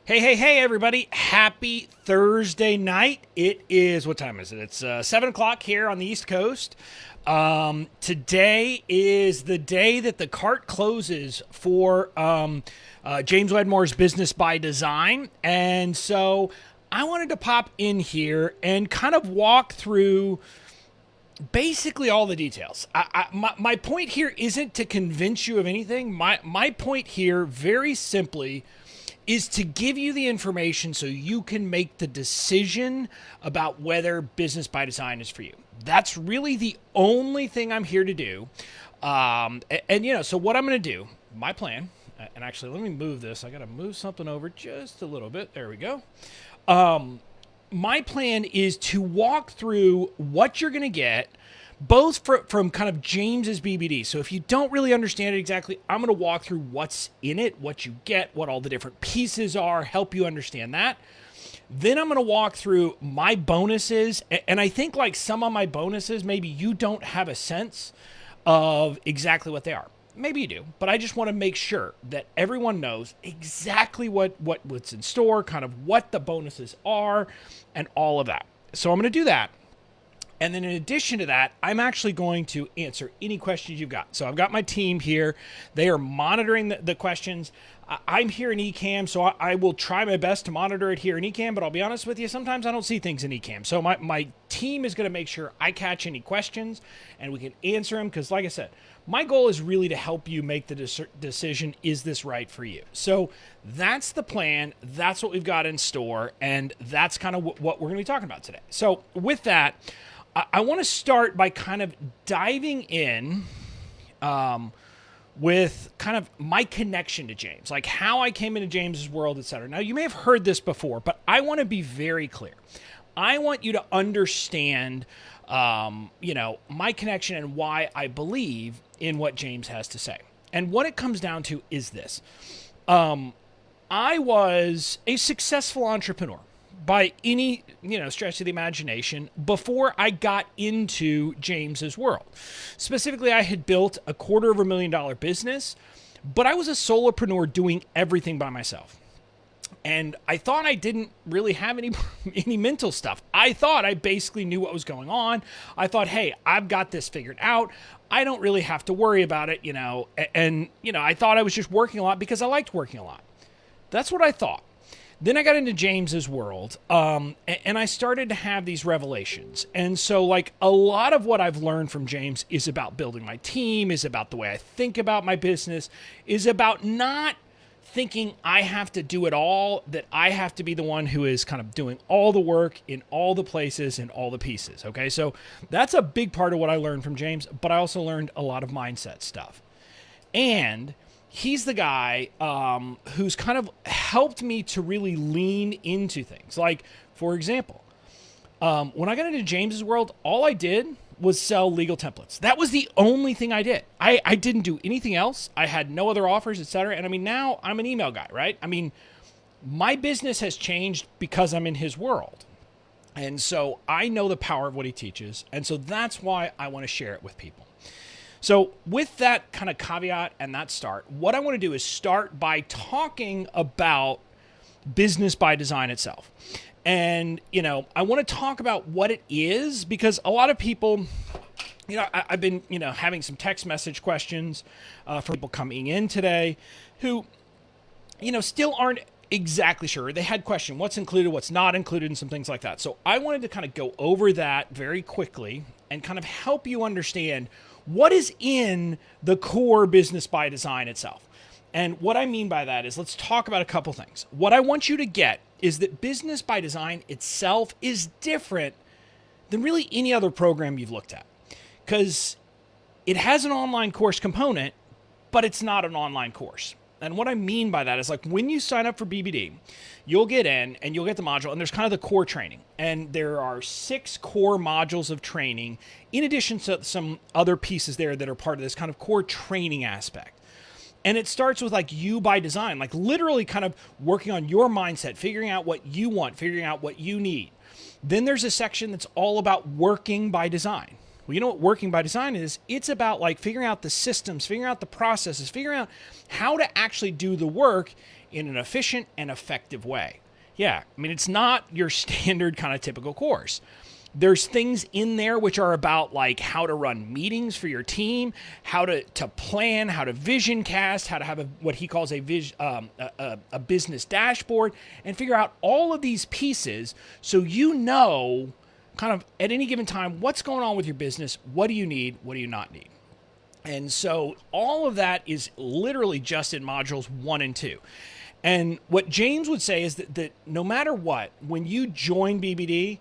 Hey, everybody. Happy Thursday night. It is, what time is it? It's 7 o'clock here on the East Coast. Today is the day that the cart closes for James Wedmore's Business by Design. And so I wanted to pop in here and kind of walk through basically all the details. My point here isn't to convince you of anything. My point here, very simply, is to give you the information so you can make the decision about whether Business by Design is for you. That's really the only thing I'm here to do. So what I'm going to do, my plan, and actually let me move this. I got to move something over just a little bit. There we go. My plan is to walk through what you're going to get both from kind of James's BBD. So if you don't really understand it exactly, I'm going to walk through what's in it, what you get, what all the different pieces are, help you understand that. Then I'm going to walk through my bonuses. And I think like some of my bonuses, maybe you don't have a sense of exactly what they are. Maybe you do, but I just want to make sure that everyone knows exactly what's in store, kind of what the bonuses are, and all of that. So I'm going to do that. And then in addition to that, I'm actually going to answer any questions you've got. So I've got my team here. They are monitoring the questions. I'm here in eCam, so I will try my best to monitor it here in eCam, but I'll be honest with you, sometimes I don't see things in eCam. So my team is going to make sure I catch any questions and we can answer them because, like I said, my goal is really to help you make the decision, is this right for you? So that's the plan. That's what we've got in store, and that's kind of what we're going to be talking about today. So with that, I want to start by kind of diving in with kind of my connection to James, like how I came into James's world, et cetera. Now, you may have heard this before, but I want to be very clear. I want you to understand, my connection and why I believe in what James has to say. And what it comes down to is this. I was a successful entrepreneur by any, stretch of the imagination before I got into James's world. Specifically, I had built a $250,000 business, but I was a solopreneur doing everything by myself. And I thought I didn't really have any mental stuff. I thought I basically knew what was going on. I thought, hey, I've got this figured out. I don't really have to worry about it, And, I thought I was just working a lot because I liked working a lot. That's what I thought. Then I got into James's world, and I started to have these revelations. And so, like, a lot of what I've learned from James is about building my team, is about the way I think about my business, is about not thinking I have to do it all, that I have to be the one who is kind of doing all the work in all the places and all the pieces, okay? So that's a big part of what I learned from James, but I also learned a lot of mindset stuff. And he's the guy who's kind of helped me to really lean into things. Like, for example, when I got into James's world, all I did was sell legal templates. That was the only thing I did. I didn't do anything else. I had no other offers, etc. And I mean, now I'm an email guy, right? I mean, my business has changed because I'm in his world. And so I know the power of what he teaches. And so that's why I want to share it with people. So with that kind of caveat and that start, what I want to do is start by talking about Business by Design itself. And, I want to talk about what it is because a lot of people, I've been, having some text message questions from people coming in today who, still aren't exactly sure. They had questions, what's included, what's not included, and some things like that. So I wanted to kind of go over that very quickly and kind of help you understand what is in the core Business by Design itself. And what I mean by that is, let's talk about a couple things. What I want you to get is that Business by Design itself is different than really any other program you've looked at. Because it has an online course component, but it's not an online course. And what I mean by that is, like, when you sign up for BBD, you'll get in and you'll get the module, and there's kind of the core training. And there are 6 core modules of training, in addition to some other pieces there that are part of this kind of core training aspect. And it starts with like you by design, like literally kind of working on your mindset, figuring out what you want, figuring out what you need. Then there's a section that's all about working by design. Well, you know what working by design is? It's about like figuring out the systems, figuring out the processes, figuring out how to actually do the work in an efficient and effective way. Yeah, I mean, it's not your standard kind of typical course. There's things in there which are about like how to run meetings for your team, how to plan, how to vision cast, how to have what he calls a business dashboard, and figure out all of these pieces so you know kind of at any given time what's going on with your business, what do you need, what do you not need. And so all of that is literally just in modules 1 and 2. And what James would say is that no matter what, when you join BBD,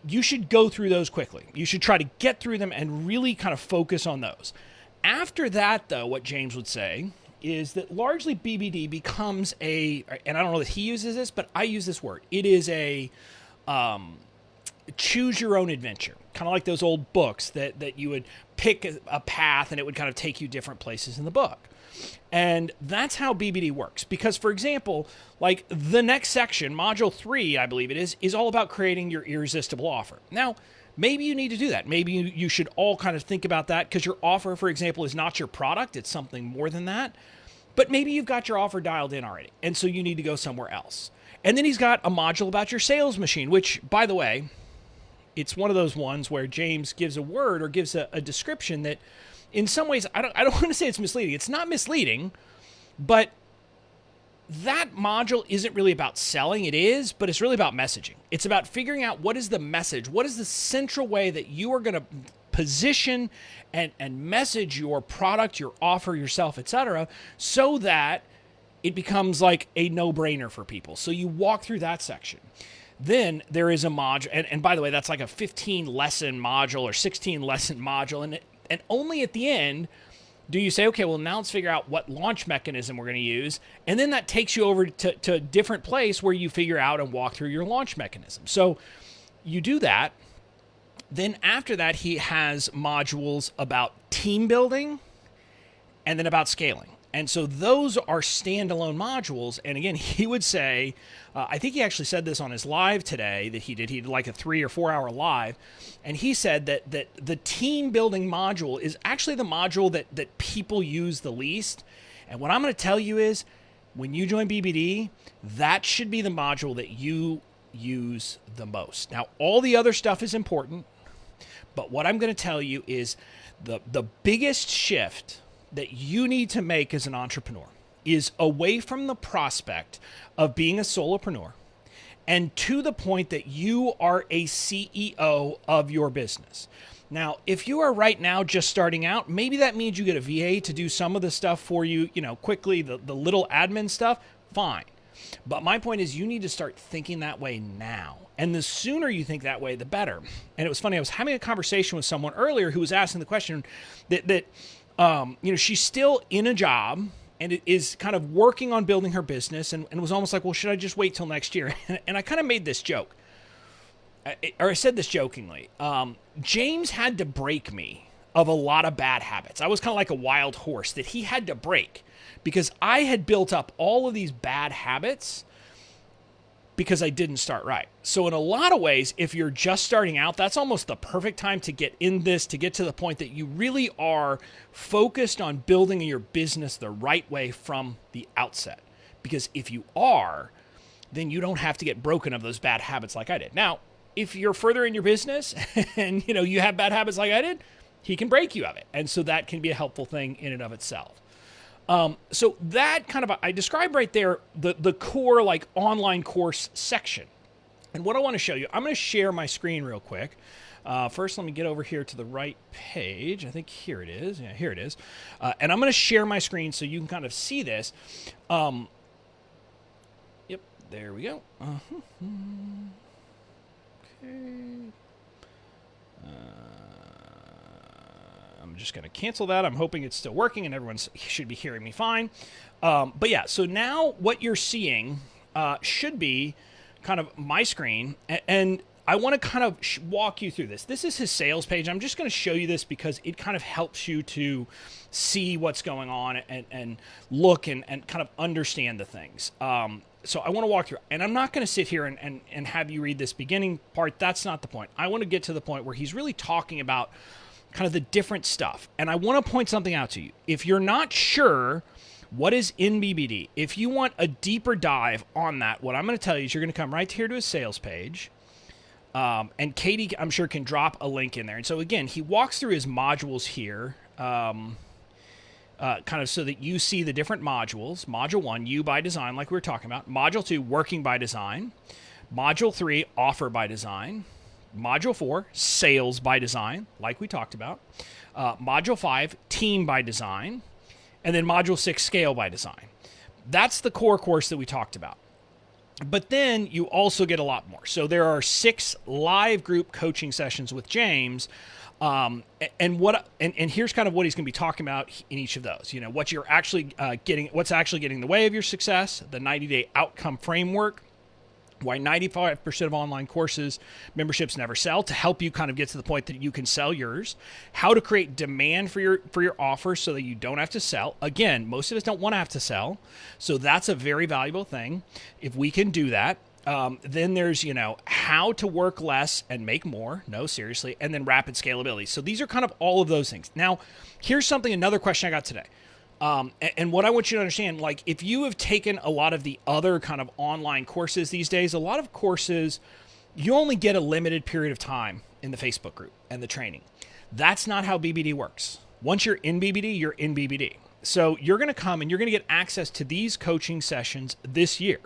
you should go through those quickly. You should try to get through them and really kind of focus on those. After that, though, what James would say is that largely BBD becomes and I don't know that he uses this, but I use this word. It is a choose your own adventure, kind of like those old books that you would pick a path and it would kind of take you different places in the book. And that's how BBD works. Because, for example, like the next section, Module 3, I believe it is all about creating your irresistible offer. Now, maybe you need to do that. Maybe you should all kind of think about that because your offer, for example, is not your product. It's something more than that. But maybe you've got your offer dialed in already, and so you need to go somewhere else. And then he's got a module about your sales machine, which, by the way, it's one of those ones where James gives a word or gives a description that in some ways, I don't want to say it's misleading. It's not misleading, but that module isn't really about selling. It is, but it's really about messaging. It's about figuring out what is the message, what is the central way that you are going to position and message your product, your offer, yourself, etc., so that it becomes like a no-brainer for people. So you walk through that section. Then there is a module, and by the way, that's like a 15-lesson module or 16-lesson module, and only at the end do you say, okay, well, now let's figure out what launch mechanism we're going to use. And then that takes you over to a different place where you figure out and walk through your launch mechanism. So you do that. Then after that, he has modules about team building and then about scaling. And so those are standalone modules. And again, he would say, I think he actually said this on his live today that he did like a 3 or 4 hour live. And he said that the team building module is actually the module that people use the least. And what I'm going to tell you is when you join BBD, that should be the module that you use the most. Now, all the other stuff is important, but what I'm going to tell you is the biggest shift that you need to make as an entrepreneur is away from the prospect of being a solopreneur and to the point that you are a CEO of your business. Now, if you are right now just starting out, maybe that means you get a VA to do some of the stuff for you, quickly, the little admin stuff, fine. But my point is you need to start thinking that way now. And the sooner you think that way, the better. And it was funny, I was having a conversation with someone earlier who was asking the question that she's still in a job and is kind of working on building her business and was almost like, well, should I just wait till next year? And I kind of made this joke, or I said this jokingly. James had to break me of a lot of bad habits. I was kind of like a wild horse that he had to break because I had built up all of these bad habits because I didn't start right. So in a lot of ways, if you're just starting out, that's almost the perfect time to get in this, to get to the point that you really are focused on building your business the right way from the outset. Because if you are, then you don't have to get broken of those bad habits like I did. Now, if you're further in your business and you have bad habits like I did, he can break you of it. And so that can be a helpful thing in and of itself. So that kind of, I described right there the core like online course section. And what I want to show you, I'm going to share my screen real quick. First, let me get over here to the right page. I think here it is. Yeah, here it is. And I'm going to share my screen so you can kind of see this. Yep, there we go. Okay. I'm just going to cancel that. I'm hoping it's still working and everyone should be hearing me fine. But yeah, so now what you're seeing should be kind of my screen. And I want to kind of walk you through this. This is his sales page. I'm just going to show you this because it kind of helps you to see what's going on and look and kind of understand the things. So I want to walk through, and I'm not going to sit here and have you read this beginning part. That's not the point. I want to get to the point where he's really talking about kind of the different stuff. And I want to point something out to you. If you're not sure What is in BBD? If you want a deeper dive on that, what I'm going to tell you is you're going to come right here to his sales page. And Katie, I'm sure, can drop a link in there. And so, again, he walks through his modules here, kind of so that you see the different modules. Module 1, You by Design, like we were talking about. Module 2, Working by Design. Module 3, Offer by Design. Module 4, Sales by Design, like we talked about. Module 5, Team by Design. And then Module 6, Scale by Design. That's the core course that we talked about. But then you also get a lot more. So there are 6 live group coaching sessions with James. And here's kind of what he's going to be talking about in each of those. You know, what you're actually what's actually getting in the way of your success, the 90-day outcome framework, why 95% of online courses memberships never sell, to help you kind of get to the point that you can sell yours, how to create demand for your offer so that you don't have to sell. Again, most of us don't want to have to sell, so that's a very valuable thing if we can do that. Then there's, how to work less and make more. No, seriously. And then rapid scalability. So these are kind of all of those things. Now, here's another question I got today. And what I want you to understand, like, if you have taken a lot of the other kind of online courses these days, a lot of courses, you only get a limited period of time in the Facebook group and the training. That's not how BBD works. Once you're in BBD, you're in BBD. So you're going to come and you're going to get access to these coaching sessions this year.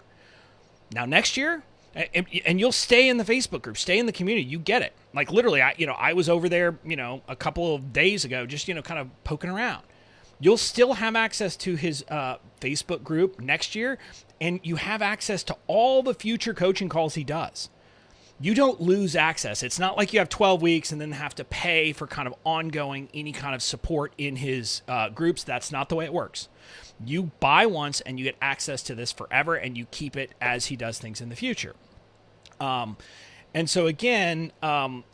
Now, next year, and you'll stay in the Facebook group, stay in the community. You get it. Like, literally, I was over there, a couple of days ago, just, kind of poking around. You'll still have access to his Facebook group next year, and you have access to all the future coaching calls he does. You don't lose access. It's not like you have 12 weeks and then have to pay for kind of ongoing any kind of support in his groups. That's not the way it works. You buy once and you get access to this forever, and you keep it as he does things in the future. And so again,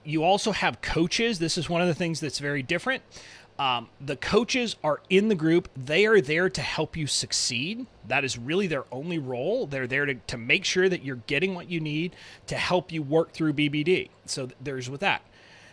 you also have coaches. This is one of the things that's very different. The coaches are in the group. They are there to help you succeed. That is really their only role. They're there to make sure that you're getting what you need to help you work through BBD. So there's with that.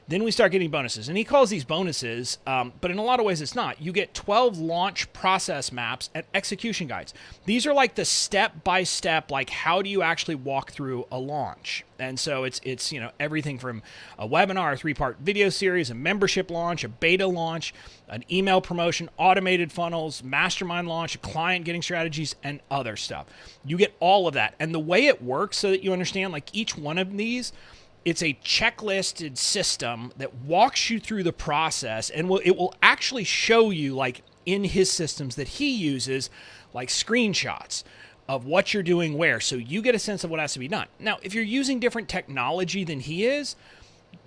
Then we start getting bonuses. And he calls these bonuses, but in a lot of ways it's not. You get 12 launch process maps and execution guides. These are like the step-by-step, like how do you actually walk through a launch? And so it's everything from a webinar, a 3-part video series, a membership launch, a beta launch, an email promotion, automated funnels, mastermind launch, a client getting strategies, and other stuff. You get all of that. And the way it works, so that you understand, like each one of these, it's a checklisted system that walks you through the process, and it will actually show you, like in his systems that he uses, like screenshots of what you're doing where, so you get a sense of what has to be done. Now, if you're using different technology than he is,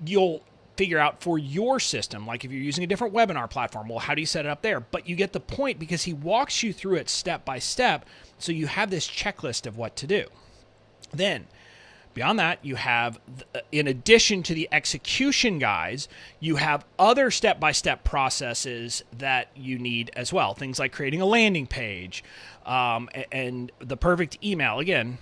you'll figure out for your system, like if you're using a different webinar platform, well, how do you set it up there? But you get the point because he walks you through it step by step, so you have this checklist of what to do. Then, beyond that, you have, in addition to the execution guides, you have other step-by-step processes that you need as well. Things like creating a landing page and the perfect email. Again,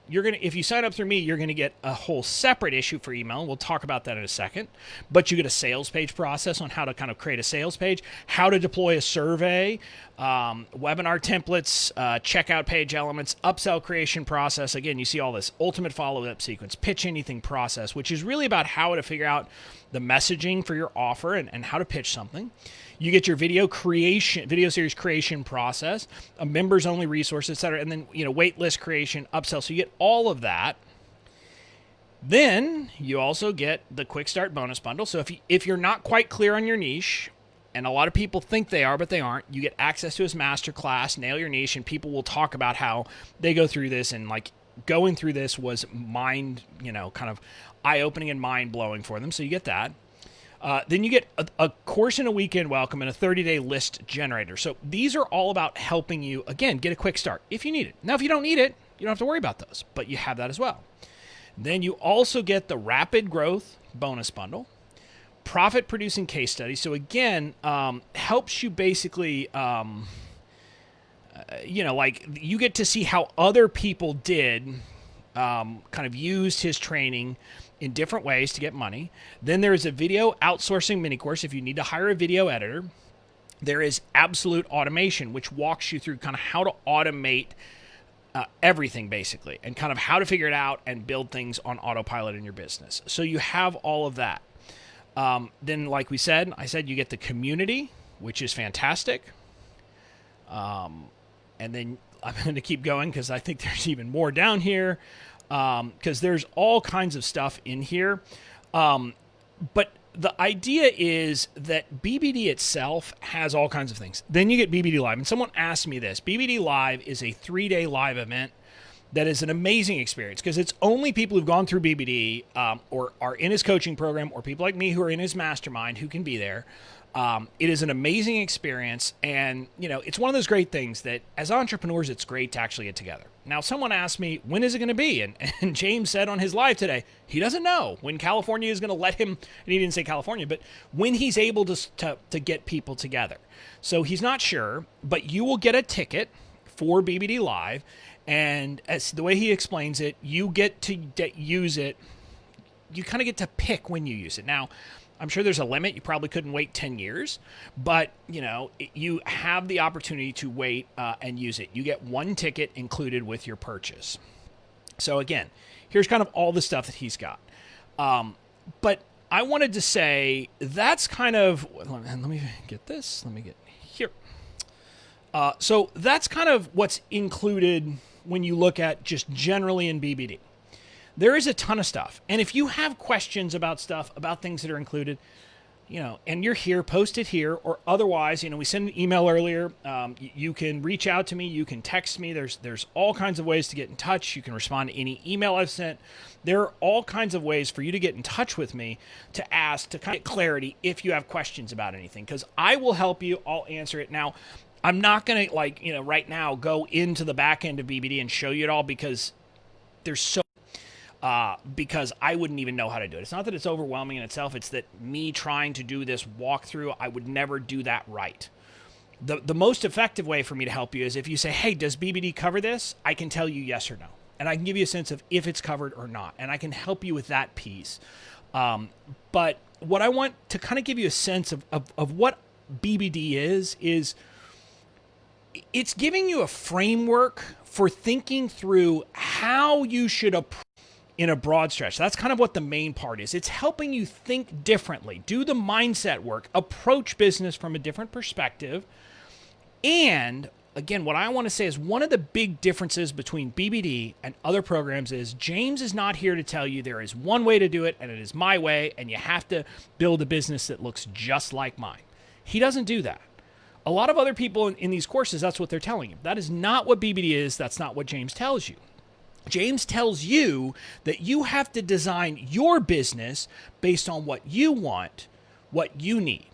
if you sign up through me, you're going to get a whole separate issue for email. We'll talk about that in a second. But you get a sales page process on how to kind of create a sales page, how to deploy a survey, webinar templates, checkout page elements, upsell creation process. Again, you see all this ultimate follow-up sequence, pitch anything process, which is really about how to figure out the messaging for your offer and how to pitch something. You get your video series creation process, a members only resource, etc. And then, wait list creation, upsell. So you get all of that. Then you also get the quick start bonus bundle. So if you're not quite clear on your niche, and a lot of people think they are, but they aren't, you get access to his masterclass, Nail Your Niche, and people will talk about how they go through this, and like going through this was kind of eye-opening and mind-blowing for them. So you get that. Then you get a course and a weekend welcome and a 30-day list generator. So these are all about helping you, again, get a quick start if you need it. Now, if you don't need it, you don't have to worry about those, but you have that as well. Then you also get the rapid growth bonus bundle, profit producing case study. So again, helps you basically, like you get to see how other people did, kind of used his training in different ways to get money. Then there is a video outsourcing mini course if you need to hire a video editor. there is absolute automation, which walks you through kind of how to automate everything basically, and kind of how to figure it out and build things on autopilot in your business. So you have all of that. Then, like I said you get the community, which is fantastic. And then I'm going to keep going because I think there's even more down here, because there's all kinds of stuff in here. But the idea is that BBD itself has all kinds of things. Then you get BBD Live. And someone asked me this. BBD Live is a 3-day live event that is an amazing experience because it's only people who've gone through BBD or are in his coaching program, or people like me who are in his mastermind who can be there. It is an amazing experience, and it's one of those great things that as entrepreneurs, it's great to actually get together. Now, someone asked me, when is it going to be? And James said on his live today, he doesn't know when California is going to let him, and he didn't say California, but when he's able to get people together. So he's not sure, but you will get a ticket for BBD Live, and as the way he explains it, you get to use it. You kind of get to pick when you use it. Now, I'm sure there's a limit. You probably couldn't wait 10 years, but you have the opportunity to wait and use it. You get one ticket included with your purchase. So again, here's kind of all the stuff that he's got. But I wanted to say that's kind of, let me get this. Let me get here. So that's kind of what's included when you look at just generally in BBD. There is a ton of stuff. And if you have questions about stuff, about things that are included, and you're here, post it here, or otherwise, we sent an email earlier. You can reach out to me. You can text me. There's all kinds of ways to get in touch. You can respond to any email I've sent. There are all kinds of ways for you to get in touch with me to ask, to kind of get clarity if you have questions about anything, because I will help you. I'll answer it. Now, I'm not going to, right now go into the back end of BBD and show you it all because there's so because I wouldn't even know how to do it. It's not that it's overwhelming in itself. It's that me trying to do this walkthrough, I would never do that right. The most effective way for me to help you is if you say, hey, does BBD cover this? I can tell you yes or no. And I can give you a sense of if it's covered or not. And I can help you with that piece. But what I want to kind of give you a sense of what BBD is it's giving you a framework for thinking through how you should approach in a broad stretch. That's kind of what the main part is. It's helping you think differently, do the mindset work, approach business from a different perspective. And again, what I want to say is one of the big differences between BBD and other programs is James is not here to tell you there is one way to do it and it is my way and you have to build a business that looks just like mine. He doesn't do that. A lot of other people in these courses, that's what they're telling you. That is not what BBD is. That's not what James tells you. James tells you that you have to design your business based on what you want, what you need.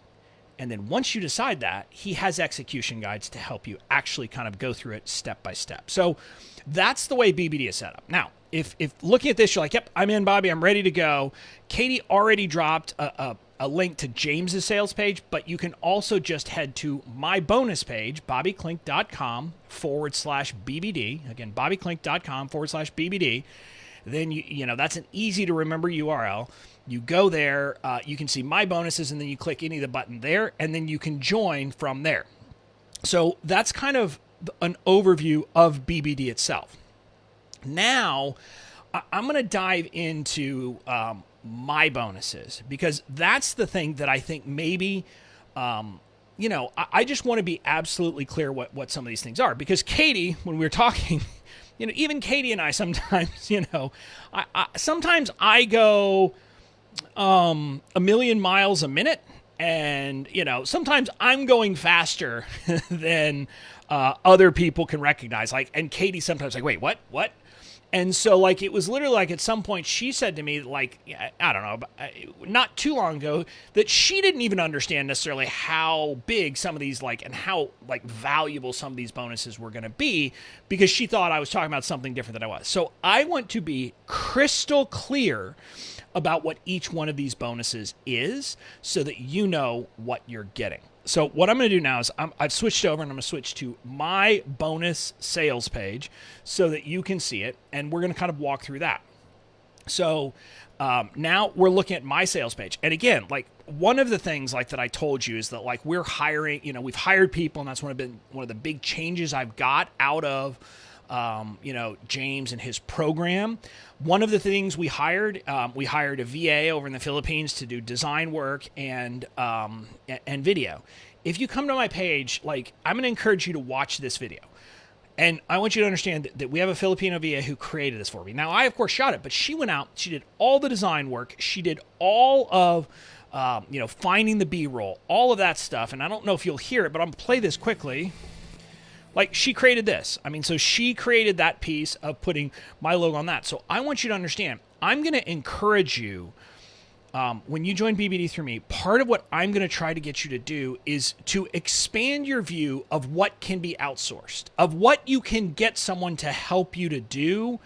And then once you decide that, he has execution guides to help you actually kind of go through it step by step. So that's the way BBD is set up. Now, if looking at this, you're like, yep, I'm in, Bobby, I'm ready to go. Katie already dropped a link to James's sales page, but you can also just head to my bonus page, bobbyklink.com/BBD. Again, bobbyklink.com/BBD. Then, that's an easy to remember URL. You go there, you can see my bonuses, and then you click any of the button there, and then you can join from there. So that's kind of an overview of BBD itself. Now, I'm going to dive into my bonuses because that's the thing that I think maybe, I just want to be absolutely clear what some of these things are. Because Katie, when we were talking, even Katie and I sometimes, sometimes I go a million miles a minute. And, sometimes I'm going faster than other people can recognize. And Katie sometimes wait, what? And so, it was literally at some point she said to me, I don't know, not too long ago, that she didn't even understand necessarily how big some of these, and how, valuable some of these bonuses were going to be, because she thought I was talking about something different than I was. So I want to be crystal clear about what each one of these bonuses is so that you know what you're getting. So what I'm going to do now is I've switched over and I'm going to switch to my bonus sales page so that you can see it. And we're going to kind of walk through that. So now we're looking at my sales page. And again, one of the things like that I told you is that like we're hiring, we've hired people, and that's one of the big changes I've got out of James and his program. One of the things we hired a VA over in the Philippines to do design work and video. If you come to my page, like I'm going to encourage you to watch this video. And I want you to understand that we have a Filipino VA who created this for me. Now, I, of course, shot it, but she went out, she did all the design work, she did all of, finding the B-roll, all of that stuff. And I don't know if you'll hear it, but I'm going to play this quickly. Like, she created this. I mean, so she created that piece of putting my logo on that. So I want you to understand, I'm going to encourage you, when you join BBD through me, part of what I'm going to try to get you to do is to expand your view of what can be outsourced, of what you can get someone to help you to do,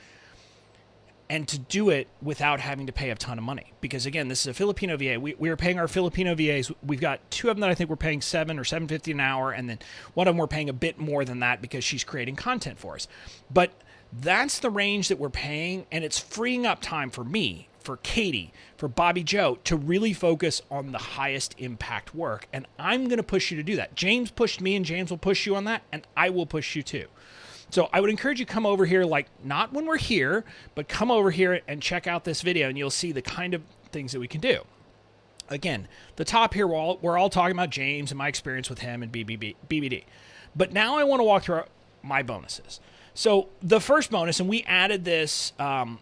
and to do it without having to pay a ton of money. Because again, this is a Filipino VA. We are paying our Filipino VAs. We've got two of them that I think we're paying $7 or $7.50 an hour, and then one of them we're paying a bit more than that because she's creating content for us. But that's the range that we're paying, and it's freeing up time for me, for Katie, for Bobby Joe, to really focus on the highest impact work. And I'm going to push you to do that. James pushed me, and James will push you on that, and I will push you too. So I would encourage you to come over here, like not when we're here, but come over here and check out this video, and you'll see the kind of things that we can do. Again, the top here, we're all talking about James and my experience with him and BBD. But now I want to walk through my bonuses. So the first bonus, and we added this I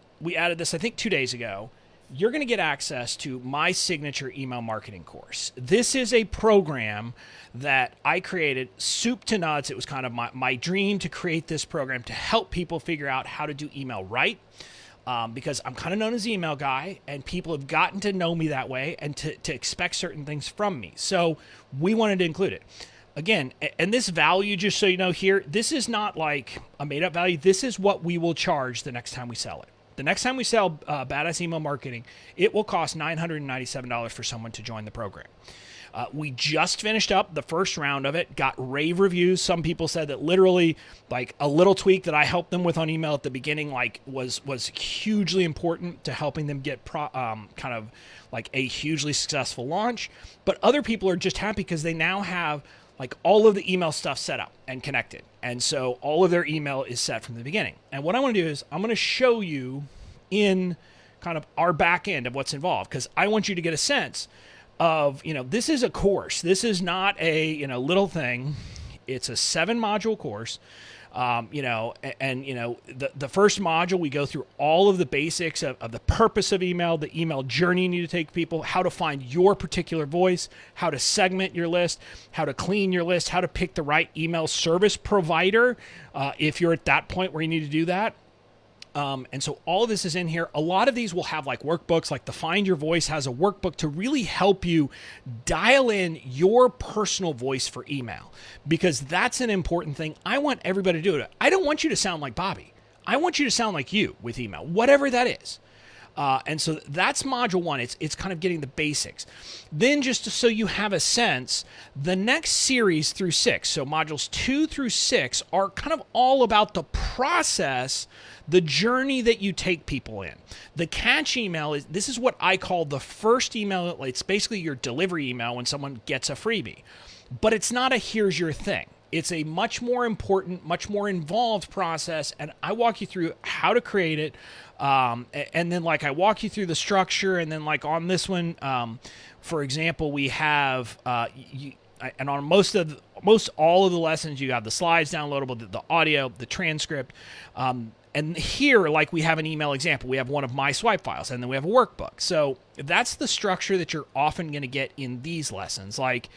think 2 days ago. You're going to get access to my signature email marketing course. This is a program that I created soup to nuts. It was kind of my dream to create this program to help people figure out how to do email right. Because I'm kind of known as the email guy, and people have gotten to know me that way and to expect certain things from me. So we wanted to include it. Again, and this value, just so you know here, this is not like a made-up value. This is what we will charge the next time we sell it. The next time we sell Badass Email Marketing, it will cost $997 for someone to join the program. We just finished up the first round of it, got rave reviews. Some people said that literally like a little tweak that I helped them with on email at the beginning was hugely important to helping them get kind of like a hugely successful launch. But other people are just happy because they now have like all of the email stuff set up and connected. And so all of their email is set from the beginning. And what I want to do is I'm going to show you in kind of our back end of what's involved, because I want you to get a sense of, this is a course. This is not a, little thing. It's a 7-module course. The first module, we go through all of the basics of the purpose of email, the email journey you need to take people, how to find your particular voice, how to segment your list, how to clean your list, how to pick the right email service provider if you're at that point where you need to do that. And so all of this is in here. A lot of these will have like workbooks, like the Find Your Voice has a workbook to really help you dial in your personal voice for email, because that's an important thing. I want everybody to do it. I don't want you to sound like Bobby. I want you to sound like you with email, whatever that is. And so that's module 1. It's kind of getting the basics. Then just so you have a sense, the next series through 6, so modules 2 through 6 are kind of all about the process, the journey that you take people in. The catch email this is what I call the first email. It's basically your delivery email when someone gets a freebie. But it's not a here's your thing. It's a much more important, much more involved process, and I walk you through how to create it, and then like I walk you through the structure, and then like on this one, for example, we have and on most all of the lessons, you have the slides downloadable, the audio, the transcript. And here, like we have an email example, we have one of my swipe files, and then we have a workbook. So that's the structure that you're often going to get in these lessons. Like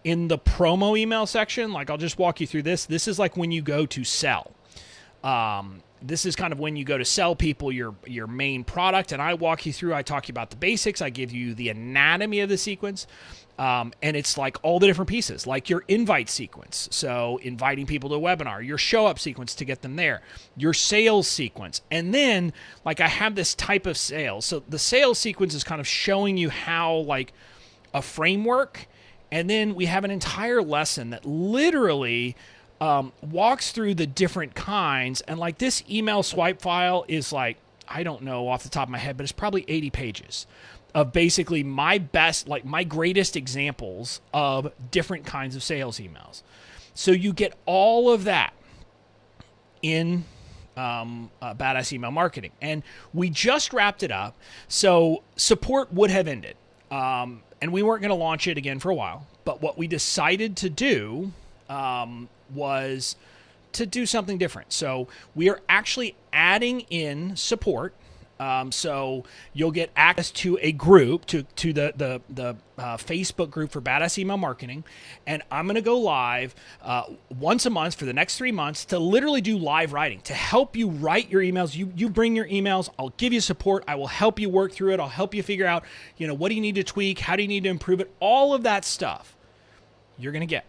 in the promo email section, like I'll just walk you through this. This is like when you go to sell. This is kind of when you go to sell people your main product, and I walk you through, I talk you about the basics, I give you the anatomy of the sequence, and it's like all the different pieces, like your invite sequence, so inviting people to a webinar, your show up sequence to get them there, your sales sequence, and then like I have this type of sales. So the sales sequence is kind of showing you how like a framework, and then we have an entire lesson that literally walks through the different kinds. And like this email swipe file is like, I don't know off the top of my head, but it's probably 80 pages of basically my best, like my greatest examples of different kinds of sales emails. So you get all of that in Badass Email Marketing. And we just wrapped it up. So support would have ended. And we weren't going to launch it again for a while. But what we decided to do was to do something different. So we are actually adding in support. So you'll get access to a group, to the Facebook group for Badass Email Marketing. And I'm going to go live once a month for the next 3 months to literally do live writing, to help you write your emails. You bring your emails. I'll give you support. I will help you work through it. I'll help you figure out, what do you need to tweak? How do you need to improve it? All of that stuff you're going to get.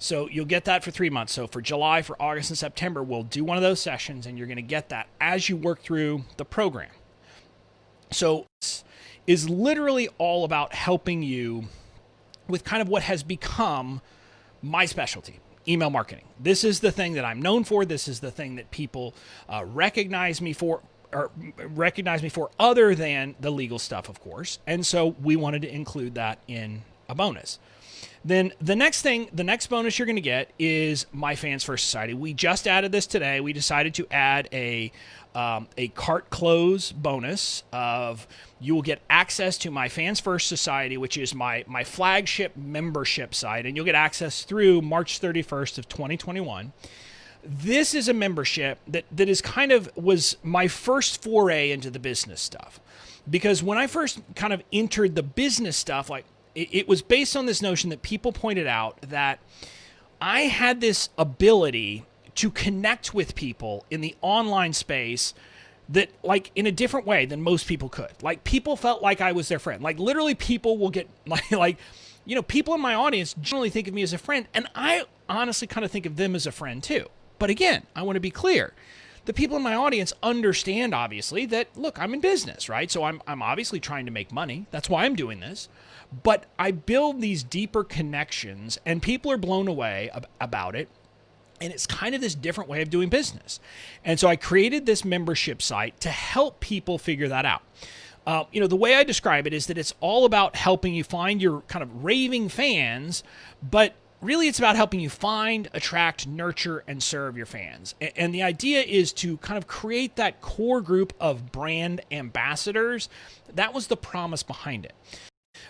So you'll get that for 3 months. So for July, for August, and September, we'll do one of those sessions, and you're going to get that as you work through the program. So this is literally all about helping you with kind of what has become my specialty, email marketing. This is the thing that I'm known for. This is the thing that people recognize me for, other than the legal stuff, of course. And so we wanted to include that in a bonus. Then the next bonus you're going to get is my Fans First Society. We just added this today. We decided to add a cart close bonus of you will get access to my Fans First Society, which is my flagship membership site, and you'll get access through March 31st of 2021. This is a membership that was my first foray into the business stuff, because when I first kind of entered the business stuff, it was based on this notion that people pointed out that I had this ability to connect with people in the online space that, in a different way than most people could. People felt like I was their friend. Literally people will get, people in my audience generally think of me as a friend, and I honestly kind of think of them as a friend too. But again, I want to be clear. The people in my audience understand, obviously, that, look, I'm in business, right? So I'm obviously trying to make money. That's why I'm doing this. But I build these deeper connections, and people are blown away about it. And it's kind of this different way of doing business. And so I created this membership site to help people figure that out. The way I describe it is that it's all about helping you find your kind of raving fans, but really it's about helping you find, attract, nurture, and serve your fans. And the idea is to kind of create that core group of brand ambassadors. That was the promise behind it.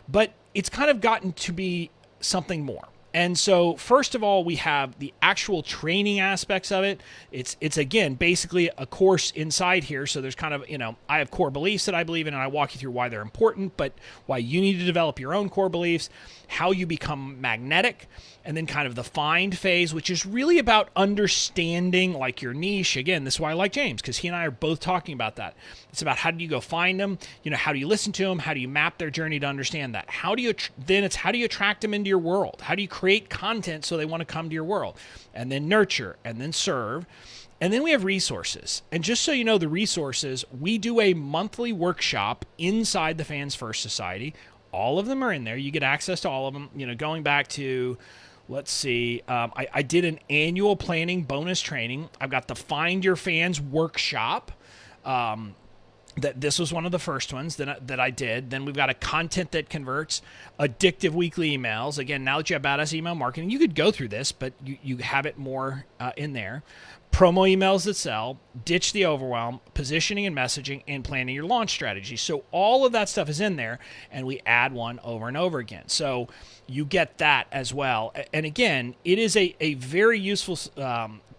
But it's kind of gotten to be something more. And so, first of all, we have the actual training aspects of it. It's again, basically a course inside here. So there's kind of, I have core beliefs that I believe in, and I walk you through why they're important, but why you need to develop your own core beliefs, how you become magnetic, and then kind of the find phase, which is really about understanding your niche. Again, this is why I like James, because he and I are both talking about that. It's about how do you go find them? How do you listen to them? How do you map their journey to understand that? How do you attract them into your world? How do you create content so they want to come to your world? And then nurture, and then serve. And then we have resources. And just so you know, the resources, we do a monthly workshop inside the Fans First Society. All of them are in there. You get access to all of them. Going back to, let's see, I did an annual planning bonus training. I've got the Find Your Fans workshop. This was one of the first ones that I did. Then we've got a Content That Converts, addictive weekly emails. Again, now that you have Badass Email Marketing, you could go through this, but you have it more in there. Promo emails that sell, ditch the overwhelm, positioning and messaging, and planning your launch strategy. So all of that stuff is in there, and we add one over and over again. So you get that as well. And again, it is a very useful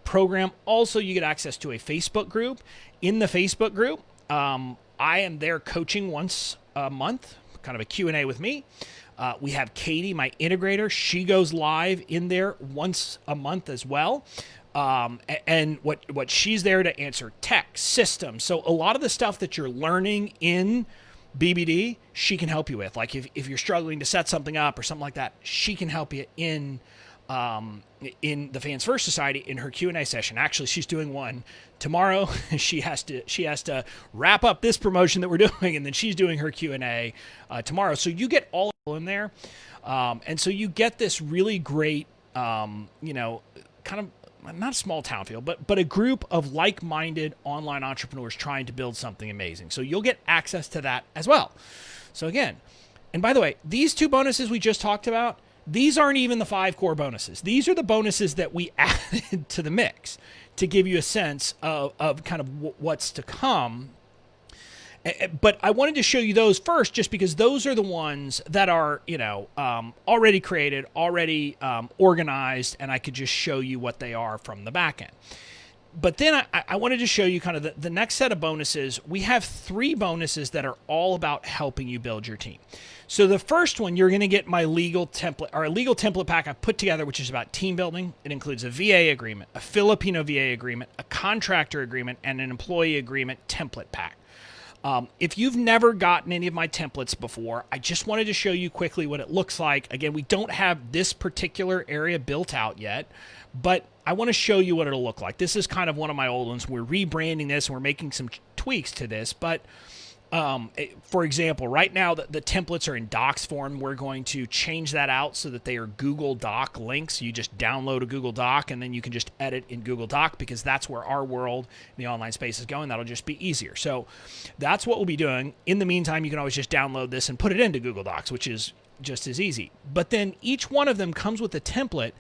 program. Also, you get access to a Facebook group. In the Facebook group, I am there coaching once a month, kind of a Q&A with me. We have Katie, my integrator. She goes live in there once a month as well. And what she's there to answer tech, systems. So a lot of the stuff that you're learning in BBD, she can help you with. If you're struggling to set something up or something like that, she can help you in the Fans First Society in her Q&A session. Actually, she's doing one tomorrow. She has to wrap up this promotion that we're doing, and then she's doing her Q&A tomorrow. So you get all in there, and so you get this really great, kind of not a small town feel, but a group of like-minded online entrepreneurs trying to build something amazing. So you'll get access to that as well. So again, and by the way, these 2 bonuses we just talked about, these aren't even the 5 core bonuses. These are the bonuses that we added to the mix to give you a sense of kind of what's to come. But I wanted to show you those first just because those are the ones that are, already created, already organized, and I could just show you what they are from the back end. But then I wanted to show you kind of the next set of bonuses. We have 3 bonuses that are all about helping you build your team. So the first one, you're going to get my legal template, or a legal template pack I put together, which is about team building. It includes a VA agreement, a Filipino VA agreement, a contractor agreement, and an employee agreement template pack. If you've never gotten any of my templates before, I just wanted to show you quickly what it looks like. Again, we don't have this particular area built out yet, but I want to show you what it'll look like. This is kind of one of my old ones. We're rebranding this and we're making some tweaks to this, but for example, right now the templates are in docs form. We're going to change that out so that they are Google Doc links. You just download a Google Doc and then you can just edit in Google Doc because that's where our world in the online space is going. That'll just be easier. So that's what we'll be doing. In the meantime, you can always just download this and put it into Google Docs, which is just as easy. But then each one of them comes with a template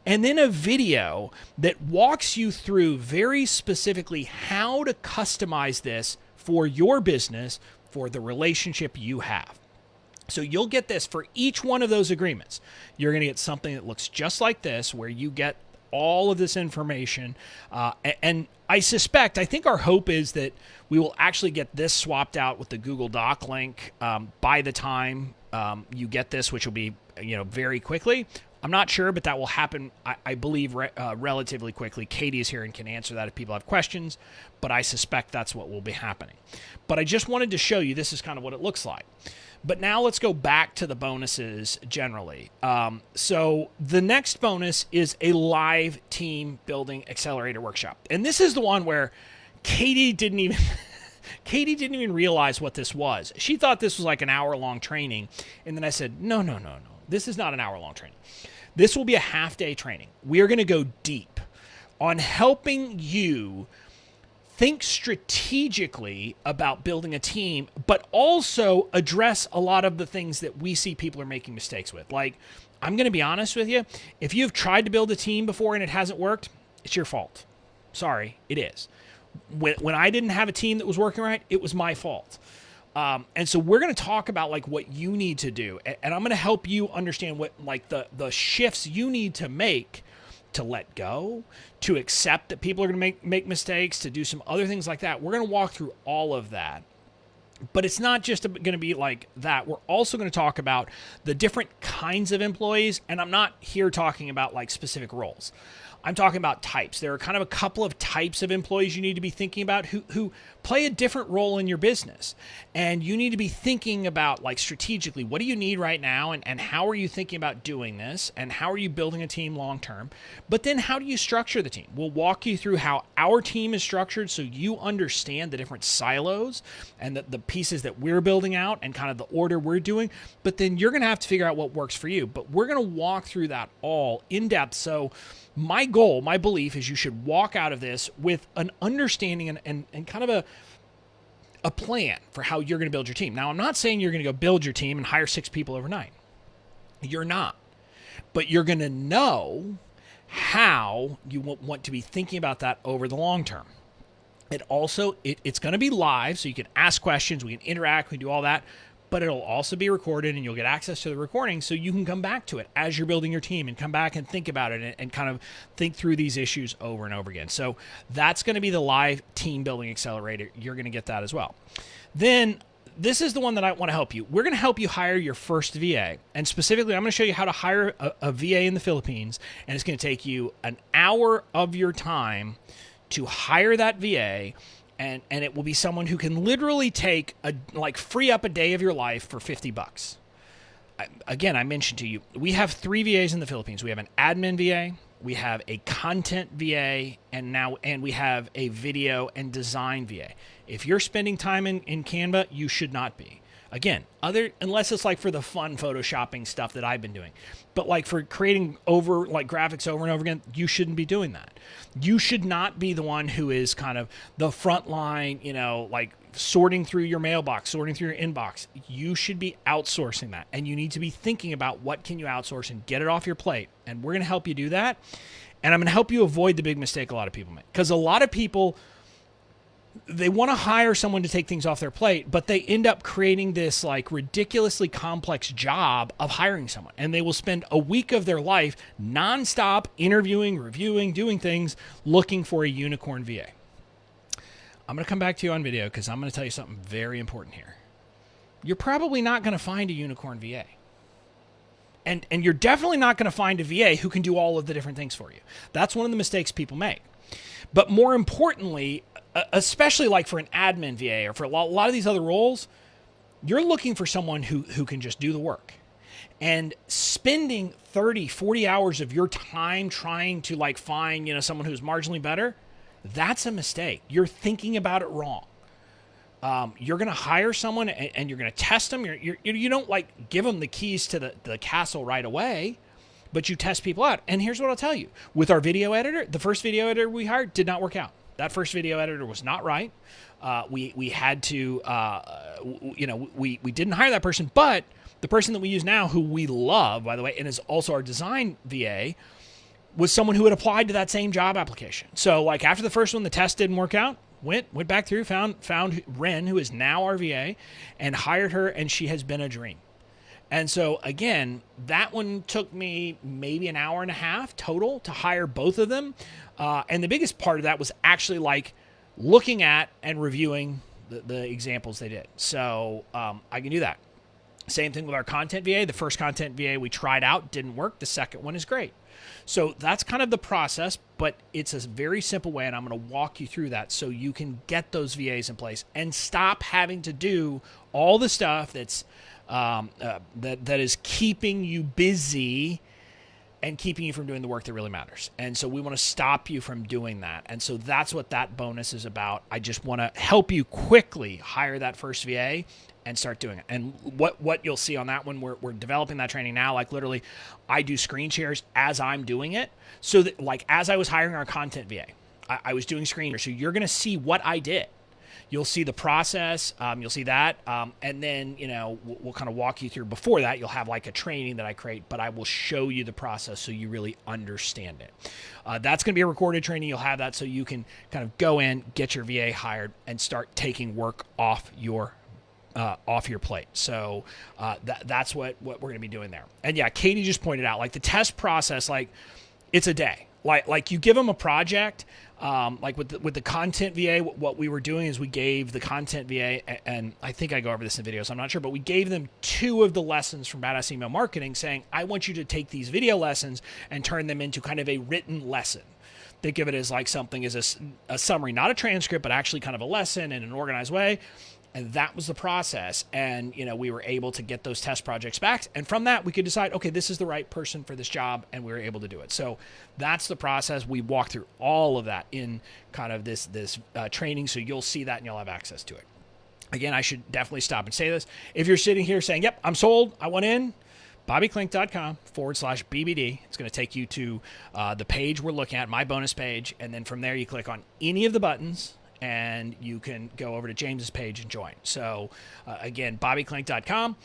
and then a video that walks you through very specifically how to customize this for your business, for the relationship you have. So you'll get this for each one of those agreements. You're going to get something that looks just like this, where you get all of this information. And I think our hope is that we will actually get this swapped out with the Google Doc link by the time you get this, which will be very quickly. I'm not sure, but that will happen, I believe, relatively quickly. Katie is here and can answer that if people have questions, but I suspect that's what will be happening. But I just wanted to show you this is kind of what it looks like. But now let's go back to the bonuses generally. So the next bonus is a live team building accelerator workshop. And this is the one where Katie didn't even realize what this was. She thought this was like an hour-long training. And then I said, no. This is not an hour-long training. This will be a half-day training. We are going to go deep on helping you think strategically about building a team, but also address a lot of the things that we see people are making mistakes with. Like, I'm going to be honest with you. If you've tried to build a team before and it hasn't worked, it's your fault. Sorry, it is. When I didn't have a team that was working right, it was my fault. And so we're going to talk about like what you need to do. And I'm going to help you understand what like the shifts you need to make to let go, to accept that people are going to make mistakes, to do some other things like that. We're going to walk through all of that. But it's not just going to be like that. We're also going to talk about the different kinds of employees. And I'm not here talking about like specific roles. I'm talking about types. There are kind of a couple of types of employees you need to be thinking about who play a different role in your business. And you need to be thinking about like strategically, what do you need right now? And how are you thinking about doing this? And how are you building a team long term? But then how do you structure the team? We'll walk you through how our team is structured so you understand the different silos and the pieces that we're building out and kind of the order we're doing. But then you're going to have to figure out what works for you. But we're going to walk through that all in depth. So my goal, my belief is you should walk out of this with an understanding and kind of a plan for how you're going to build your team. Now, I'm not saying you're going to go build your team and hire 6 people overnight. You're not. But you're going to know how you want to be thinking about that over the long term. It's going to be live, so you can ask questions, we can interact, we can do all that. But it'll also be recorded and you'll get access to the recording so you can come back to it as you're building your team and come back and think about it and kind of think through these issues over and over again. So that's going to be the live team building accelerator. You're going to get that as well. Then this is the one that I want to help you. We're going to help you hire your first VA. And specifically, I'm going to show you how to hire a VA in the Philippines. And it's going to take you an hour of your time to hire that VA. And it will be someone who can literally free up a day of your life for $50. Again, I mentioned to you, we have 3 VAs in the Philippines. We have an admin VA, we have a content VA, and we have a video and design VA. If you're spending time in Canva, you should not be. Again, unless it's like for the fun photoshopping stuff that I've been doing. But like for creating graphics over and over again, you shouldn't be doing that. You should not be the one who is kind of the front line, like sorting through your mailbox, sorting through your inbox. You should be outsourcing that. And you need to be thinking about what can you outsource and get it off your plate. And we're going to help you do that. And I'm going to help you avoid the big mistake a lot of people make. Because a lot of people, they want to hire someone to take things off their plate, but they end up creating this like ridiculously complex job of hiring someone. And they will spend a week of their life nonstop interviewing, reviewing, doing things, looking for a unicorn VA. I'm going to come back to you on video because I'm going to tell you something very important here. You're probably not going to find a unicorn VA. And you're definitely not going to find a VA who can do all of the different things for you. That's one of the mistakes people make. But more importantly, especially like for an admin VA or for a lot of these other roles, you're looking for someone who can just do the work. And spending 30, 40 hours of your time trying to like find, someone who's marginally better, that's a mistake. You're thinking about it wrong. You're going to hire someone and you're going to test them. You don't like give them the keys to the castle right away, but you test people out. And here's what I'll tell you. With our video editor, the first video editor we hired did not work out. That first video editor was not right. We had to, we didn't hire that person, but the person that we use now, who we love, by the way, and is also our design VA, was someone who had applied to that same job application. So like after the first one, the test didn't work out, went back through, found Ren, who is now our VA, and hired her, and she has been a dream. And so, again, that one took me maybe an hour and a half total to hire both of them. And the biggest part of that was actually like looking at and reviewing the examples they did. So I can do that. Same thing with our content VA. The first content VA we tried out didn't work. The second one is great. So that's kind of the process, but it's a very simple way, and I'm going to walk you through that so you can get those VAs in place and stop having to do all the stuff that's that is keeping you busy and keeping you from doing the work that really matters. And so we want to stop you from doing that. And so that's what that bonus is about. I just want to help you quickly hire that first VA and start doing it. And what you'll see on that one, we're developing that training now. Like literally, I do screen shares as I'm doing it. So that like as I was hiring our content VA, I was doing screen shares. So you're going to see what I did. You'll see the process. You'll see that. And then, we'll kind of walk you through. Before that, you'll have like a training that I create, but I will show you the process so you really understand it. That's going to be a recorded training. You'll have that so you can kind of go in, get your VA hired, and start taking work off your plate. So that's what we're going to be doing there. And yeah, Katie just pointed out, like the test process, like it's a day. Like you give them a project, like with the content VA, what we were doing is we gave the content VA, and I think I go over this in video, so I'm not sure, but we gave them 2 of the lessons from Badass Email Marketing, saying, I want you to take these video lessons and turn them into kind of a written lesson. Think of it as like something as a summary, not a transcript, but actually kind of a lesson in an organized way. And that was the process. And, we were able to get those test projects back. And from that, we could decide, okay, this is the right person for this job. And we were able to do it. So that's the process. We walk through all of that in kind of this training. So you'll see that and you'll have access to it. Again, I should definitely stop and say this. If you're sitting here saying, yep, I'm sold, I want in, bobbyklink.com/BBD. It's going to take you to the page we're looking at, my bonus page. And then from there, you click on any of the buttons, and you can go over to James's page and join. So again, bobbyklink.com,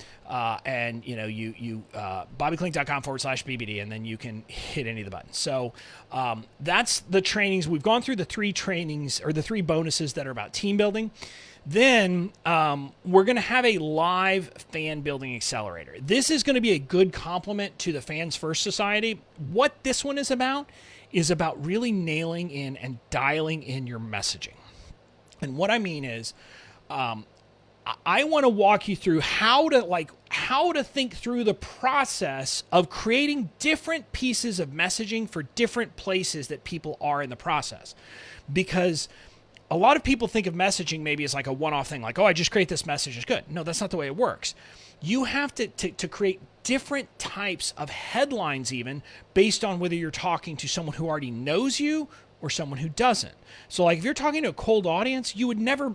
and bobbyklink.com/BBD, and then you can hit any of the buttons. So that's the trainings. We've gone through the 3 trainings or the 3 bonuses that are about team building. Then we're going to have a live fan building accelerator. This is going to be a good complement to the Fans First Society. What this one is about really nailing in and dialing in your messaging. And what I mean is, I want to walk you through how to think through the process of creating different pieces of messaging for different places that people are in the process. Because a lot of people think of messaging maybe as like a one-off thing, like, oh, I just create this message, it's good. No, that's not the way it works. You have to create different types of headlines even based on whether you're talking to someone who already knows you or someone who doesn't. So like if you're talking to a cold audience, you would never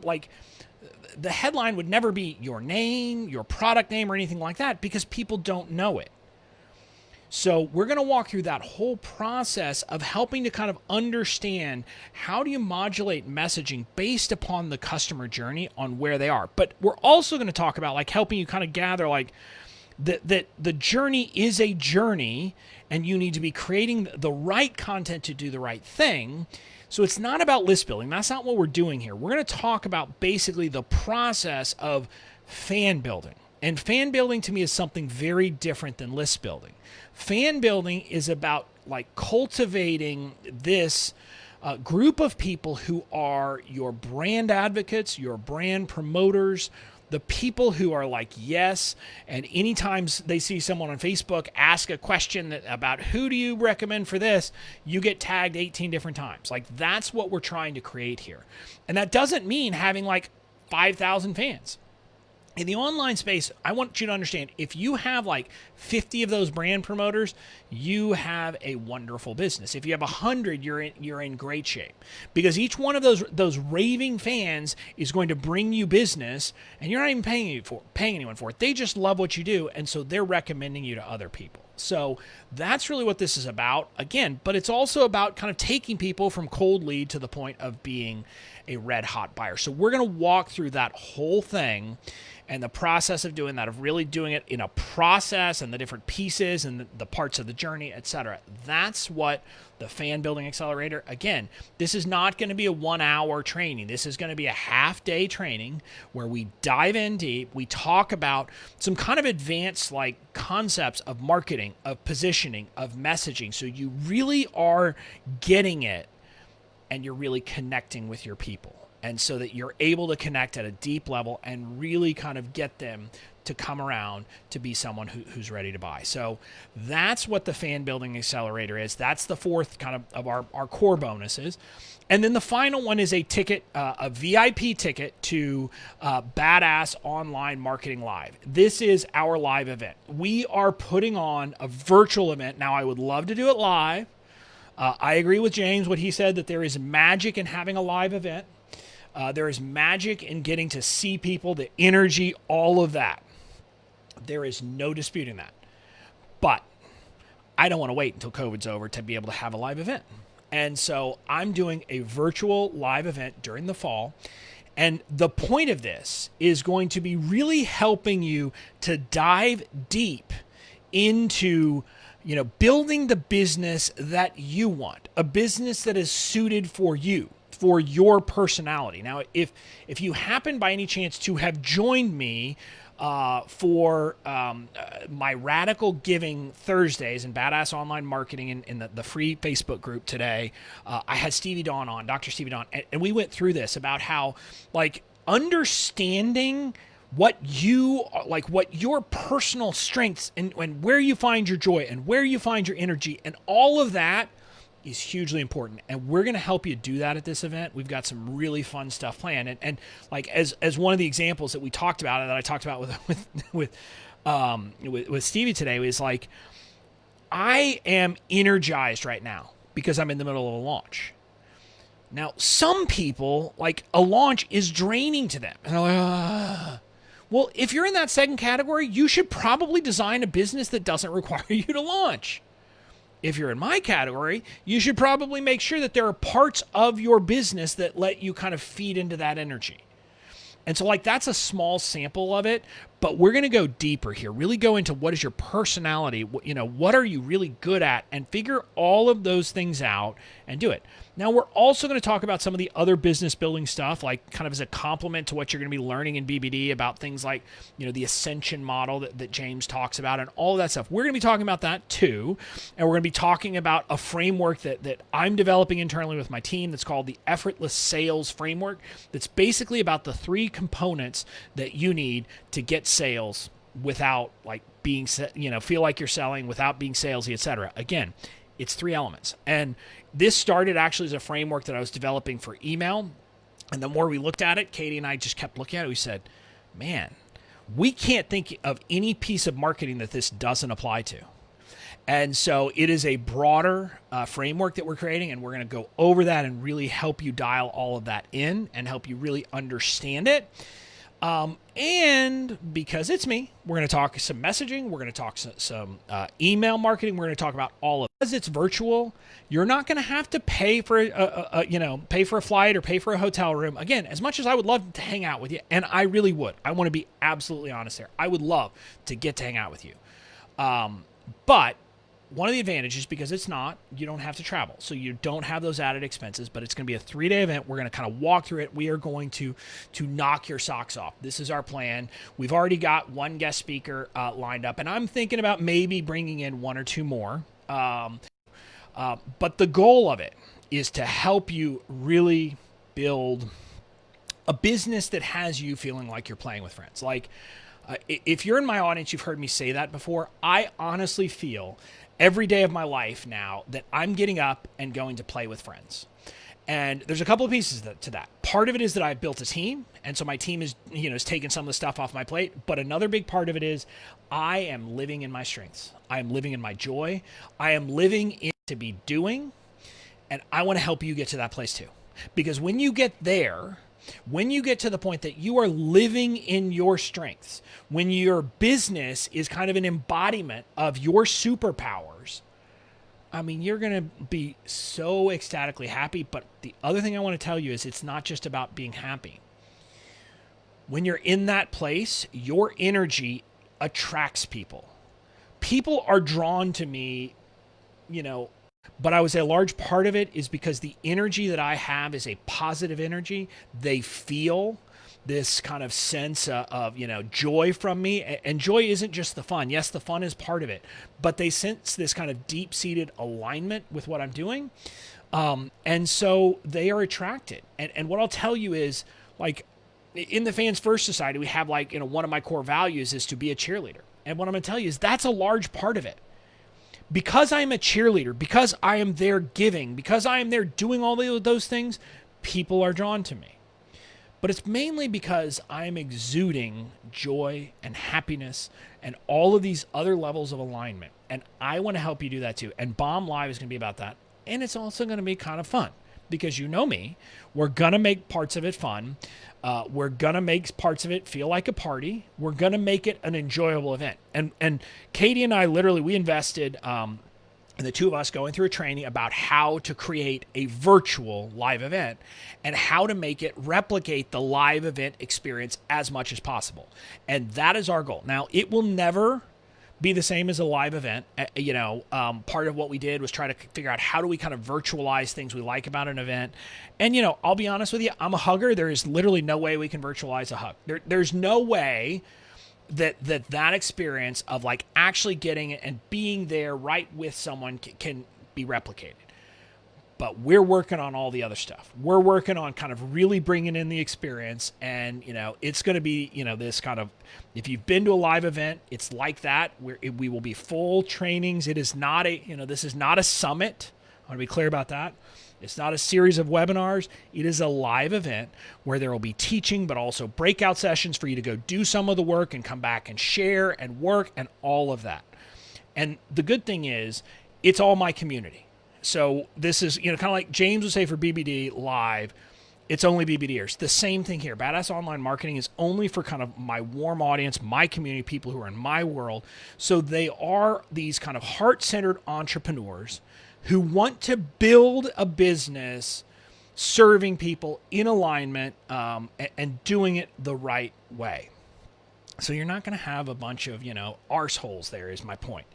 the headline would never be your name, your product name, or anything like that because people don't know it. So we're going to walk through that whole process of helping to kind of understand how do you modulate messaging based upon the customer journey on where they are. But we're also going to talk about like helping you kind of gather like that the journey is a journey and you need to be creating the right content to do the right thing. So it's not about list building. That's not what we're doing here. We're going to talk about basically the process of fan building. And fan building to me is something very different than list building. Fan building is about like cultivating this group of people who are your brand advocates, your brand promoters, the people who are like, yes, and anytime they see someone on Facebook ask a question about who do you recommend for this, you get tagged 18 different times. Like that's what we're trying to create here. And that doesn't mean having like 5,000 fans. In the online space, I want you to understand, if you have like 50 of those brand promoters, you have a wonderful business. If you have 100, you're in great shape because each one of those raving fans is going to bring you business, and you're not even paying anyone for it. They just love what you do, and so they're recommending you to other people. So that's really what this is about, again, but it's also about kind of taking people from cold lead to the point of being a red hot buyer. So we're going to walk through that whole thing and the process of doing that, of really doing it in a process and the different pieces and the parts of the journey, etc. That's what the Fan Building Accelerator, again, this is not going to be a 1 hour training. This is going to be a half-day training where we dive in deep. We talk about some kind of advanced like concepts of marketing, of positioning, of messaging. So you really are getting it and you're really connecting with your people. And so that you're able to connect at a deep level and really kind of get them to come around to be someone who's ready to buy. So that's what the Fan Building Accelerator is. That's the fourth kind of our core bonuses. And then the final one is a ticket, a VIP ticket to Badass Online Marketing Live. This is our live event. We are putting on a virtual event. Now, I would love to do it live. I agree with James, what he said, that there is magic in having a live event. There is magic in getting to see people, the energy, all of that. There is no disputing that. But I don't want to wait until COVID's over to be able to have a live event. And so I'm doing a virtual live event during the fall. And the point of this is going to be really helping you to dive deep into building the business that you want, a business that is suited for you, for your personality. Now, if you happen by any chance to have joined me for my Radical Giving Thursdays and Badass Online Marketing in the free Facebook group today, I had Stevie Dawn on, Dr. Stevie Dawn, and we went through this about how like understanding what your personal strengths and where you find your joy and where you find your energy and all of that is hugely important. And we're going to help you do that at this event. We've got some really fun stuff planned. And like as one of the examples that we talked about, and that I talked about with Stevie today, was like, I am energized right now because I'm in the middle of a launch. Now, some people, like, a launch is draining to them. And they're like, well, if you're in that second category, you should probably design a business that doesn't require you to launch. If you're in my category, you should probably make sure that there are parts of your business that let you kind of feed into that energy. And so like that's a small sample of it, but we're going to go deeper here, really go into what is your personality, what are you really good at, and figure all of those things out and do it. Now, we're also going to talk about some of the other business building stuff, like kind of as a complement to what you're going to be learning in BBD about things like, the ascension model that James talks about and all of that stuff. We're going to be talking about that too. And we're going to be talking about a framework that I'm developing internally with my team that's called the Effortless Sales Framework. That's basically about the 3 components that you need to get sales without like being, feel like you're selling without being salesy, etc. Again, it's 3 elements. And this started actually as a framework that I was developing for email. And the more we looked at it, Katie and I just kept looking at it. We said, man, we can't think of any piece of marketing that this doesn't apply to. And so it is a broader framework that we're creating, and we're going to go over that and really help you dial all of that in and help you really understand it. And because it's me, we're going to talk some messaging. We're going to talk some email marketing. We're going to talk about all of it. Because it's virtual, you're not going to have to pay for pay for a flight or pay for a hotel room. Again, as much as I would love to hang out with you, and I really would, I want to be absolutely honest there. I would love to get to hang out with you. But one of the advantages, because it's not, you don't have to travel. So you don't have those added expenses, but it's going to be a 3-day event. We're going to kind of walk through it. We are going to knock your socks off. This is our plan. We've already got one guest speaker lined up, and I'm thinking about maybe bringing in 1 or 2 more. But the goal of it is to help you really build a business that has you feeling like you're playing with friends. Like, if you're in my audience, you've heard me say that before. I honestly feel every day of my life now that I'm getting up and going to play with friends. And there's a couple of pieces to that. Part of it is that I've built a team, and so my team is taking some of the stuff off my plate. But another big part of it is I am living in my strengths. I am living in my joy. I am living in to be doing, and I want to help you get to that place too. Because when you get there, when you get to the point that you are living in your strengths, when your business is kind of an embodiment of your superpowers, I mean, you're going to be so ecstatically happy. But the other thing I want to tell you is it's not just about being happy. When you're in that place, your energy attracts people. People are drawn to me, but I would say a large part of it is because the energy that I have is a positive energy. They feel this kind of sense of joy from me. And joy isn't just the fun. Yes, the fun is part of it. But they sense this kind of deep-seated alignment with what I'm doing. And so they are attracted. And what I'll tell you is, like, in the Fans First Society, we have one of my core values is to be a cheerleader. And what I'm going to tell you is that's a large part of it. Because I'm a cheerleader, because I am there giving, because I am there doing all those things, people are drawn to me. But it's mainly because I'm exuding joy and happiness and all of these other levels of alignment. And I want to help you do that too. And Bomb Live is going to be about that. And it's also going to be kind of fun because you know me. We're going to make parts of it fun. We're going to make parts of it feel like a party. We're going to make it an enjoyable event. And Katie and I we invested in the two of us going through a training about how to create a virtual live event and how to make it replicate the live event experience as much as possible. And that is our goal. Now, it will never be the same as a live event. Part of what we did was try to figure out how do we kind of virtualize things we like about an event. And, I'll be honest with you, I'm a hugger. There is literally no way we can virtualize a hug. There's no way that experience of like actually getting it and being there right with someone can be replicated. But we're working on all the other stuff. We're working on kind of really bringing in the experience. And, it's going to be, this kind of, if you've been to a live event, it's like that. We will be full trainings. It is not this is not a summit. I want to be clear about that. It's not a series of webinars. It is a live event where there will be teaching, but also breakout sessions for you to go do some of the work and come back and share and work and all of that. And the good thing is it's all my community. So this is, kind of like James would say for BBD Live, it's only BBDers. The same thing here. Badass Online Marketing is only for kind of my warm audience, my community, people who are in my world. So they are these kind of heart-centered entrepreneurs who want to build a business serving people in alignment and doing it the right way. So you're not going to have a bunch of, arseholes there is my point.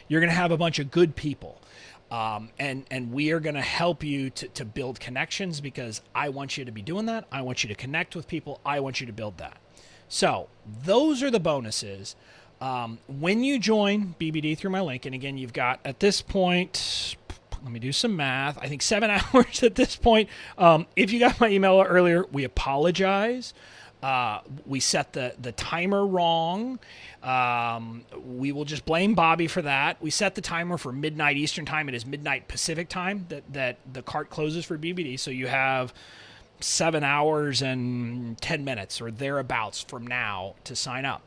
You're going to have a bunch of good people. And we are going to help you to build connections because I want you to be doing that. I want you to connect with people. I want you to build that. So those are the bonuses. When you join BBD through my link, and again, you've got at this point, let me do some math. I think 7 hours at this point. If you got my email earlier, we apologize. We set the timer wrong. We will just blame Bobby for that. We set the timer for midnight Eastern time. It is midnight Pacific time that the cart closes for BBD. So you have 7 hours and 10 minutes or thereabouts from now to sign up.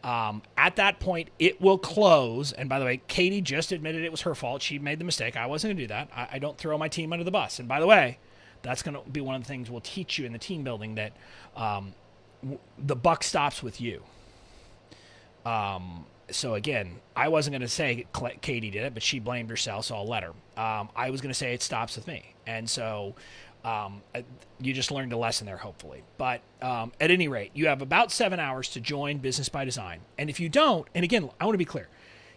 At that point, it will close. And by the way, Katie just admitted it was her fault. She made the mistake. I wasn't going to do that. I don't throw my team under the bus. And by the way, that's going to be one of the things we'll teach you in the team building that the buck stops with you. So again, I wasn't going to say Katie did it, but she blamed herself, so I'll let her. I was going to say it stops with me. And so you just learned a lesson there, hopefully. But at any rate, you have about 7 hours to join Business by Design. And if you don't, and again, I want to be clear,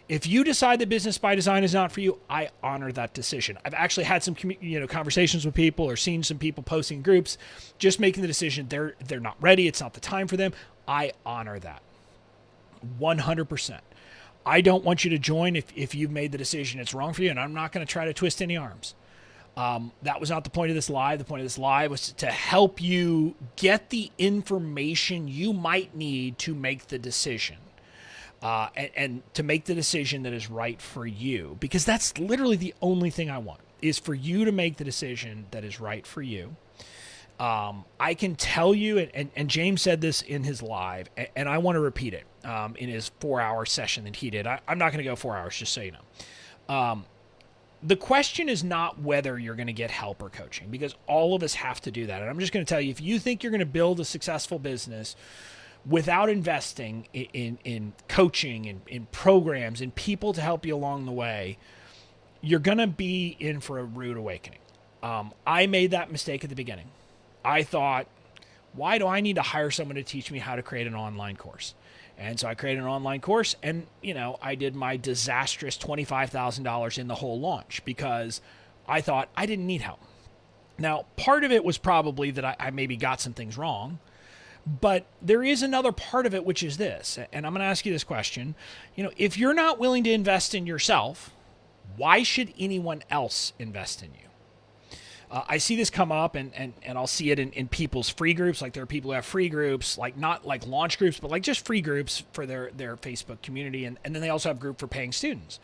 if you decide that Business by Design is not for you, I honor that decision. I've actually had some conversations with people or seen some people posting in groups just making the decision they're not ready, it's not the time for them. I honor that 100%. I don't want you to join if you've made the decision it's wrong for you, and I'm not going to try to twist any arms. That was not the point of this live. The point of this live was to help you get the information you might need to make the decision. And to make the decision that is right for you, because that's literally the only thing I want, is for you to make the decision that is right for you. I can tell you, and James said this in his live, and I want to repeat it in his 4-hour session that he did. I'm not going to go 4 hours, just so you know. The question is not whether you're going to get help or coaching, because all of us have to do that. And I'm just going to tell you, if you think you're going to build a successful business without investing in coaching, in programs, in people to help you along the way, you're going to be in for a rude awakening. I made that mistake at the beginning. I thought, why do I need to hire someone to teach me how to create an online course? And so I created an online course, and I did my disastrous $25,000 in the whole launch because I thought I didn't need help. Now, part of it was probably that I maybe got some things wrong. But there is another part of it, which is this, and I'm going to ask you this question. If you're not willing to invest in yourself, why should anyone else invest in you? I see this come up, and I'll see it in people's free groups. Like there are people who have free groups, like not like launch groups, but like just free groups for their Facebook community. And then they also have a group for paying students.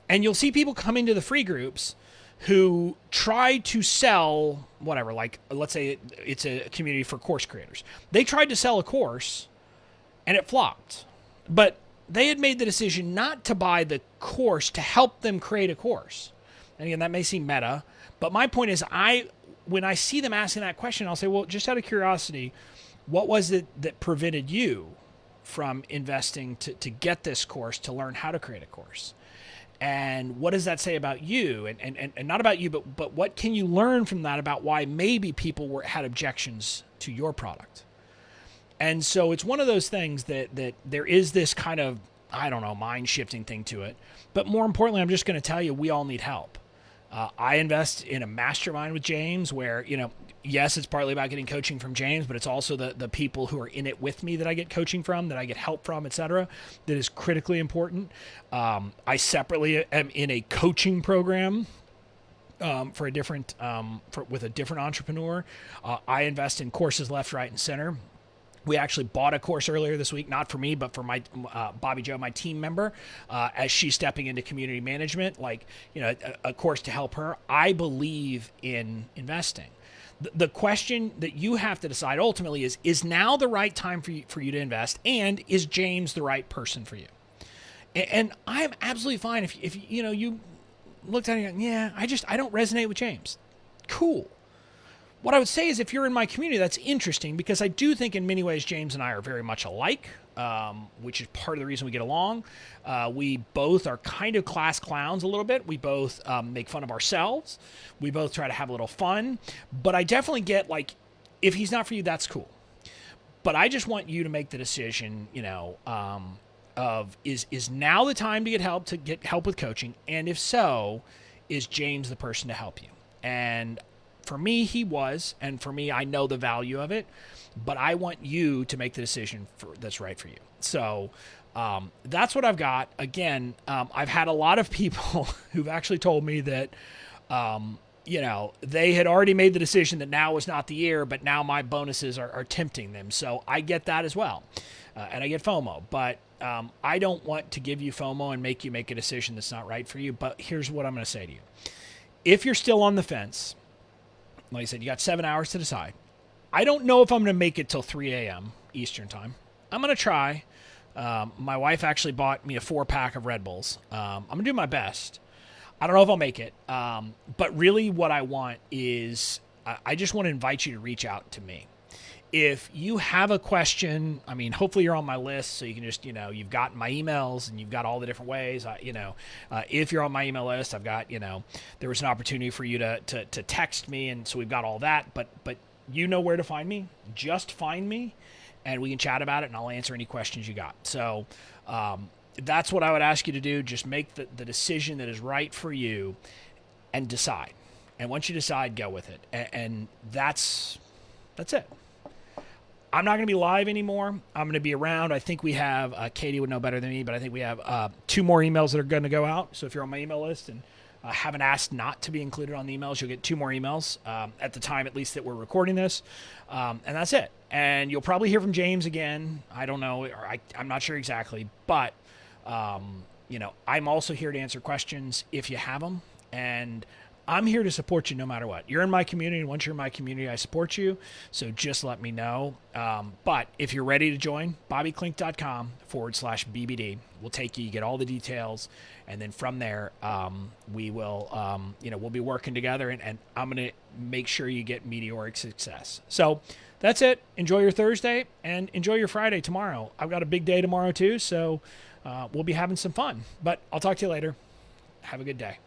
And you'll see people come into the free groups who try to sell whatever, like let's say it's a community for course creators. They tried to sell a course and it flopped, but they had made the decision not to buy the course to help them create a course. And again, that may seem meta, but my point is when I see them asking that question, I'll say, well, just out of curiosity, what was it that prevented you from investing to get this course, to learn how to create a course? And what does that say about you? And not about you, but what can you learn from that about why maybe people had objections to your product? And so it's one of those things that there is this kind of, mind shifting thing to it. But more importantly, I'm just going to tell you, we all need help. I invest in a mastermind with James where, yes, it's partly about getting coaching from James, but it's also the people who are in it with me that I get coaching from, that I get help from, et cetera, that is critically important. I separately am in a coaching program for a different, with a different entrepreneur. I invest in courses left, right, and center. We actually bought a course earlier this week, not for me, but for my Bobby Joe, my team member, as she's stepping into community management, a course to help her. I believe in investing. The question that you have to decide ultimately is now the right time for you to invest, and is James the right person for you? And I'm absolutely fine if you looked at it and go, yeah, I don't resonate with James. Cool. What I would say is if you're in my community, that's interesting, because I do think in many ways James and I are very much alike, which is part of the reason we get along. We both are kind of class clowns a little bit. We both make fun of ourselves. We both try to have a little fun. But I definitely get, if he's not for you, that's cool. But I just want you to make the decision, of is now the time to get help with coaching? And if so, is James the person to help you? And for me, he was, and for me, I know the value of it, but I want you to make the decision that's right for you. So that's what I've got. Again, I've had a lot of people who've actually told me that, they had already made the decision that now was not the year, but now my bonuses are tempting them. So I get that as well, and I get FOMO, but I don't want to give you FOMO and make you make a decision that's not right for you. But here's what I'm going to say to you. If you're still on the fence, like I said, you got 7 hours to decide. I don't know if I'm going to make it till 3 a.m. Eastern time. I'm going to try. My wife actually bought me a 4-pack of Red Bulls. I'm going to do my best. I don't know if I'll make it. But really what I want is I just want to invite you to reach out to me. if you have a question, I mean, hopefully you're on my list, so you can just, you've got my emails and you've got all the different ways. If you're on my email list, I've got, there was an opportunity for you to text me, and so we've got all that. But you know where to find me. Just find me, and we can chat about it, and I'll answer any questions you got. So that's what I would ask you to do. Just make the decision that is right for you, and decide. And once you decide, go with it. And that's it. I'm not going to be live anymore. I'm going to be around. I think we have, Katie would know better than me, but I think we have 2 more emails that are going to go out. So if you're on my email list and haven't asked not to be included on the emails, you'll get 2 more emails at the time, at least, that we're recording this. And that's it. And you'll probably hear from James again. I don't know, or I'm not sure exactly, but I'm also here to answer questions if you have them. And I'm here to support you no matter what. You're in my community, and once you're in my community, I support you. So just let me know. But if you're ready to join, bobbyklink.com/BBD. We'll take you, get all the details, and then from there, we will, we'll be working together, and I'm going to make sure you get meteoric success. So that's it. Enjoy your Thursday, and enjoy your Friday tomorrow. I've got a big day tomorrow too, so we'll be having some fun. But I'll talk to you later. Have a good day.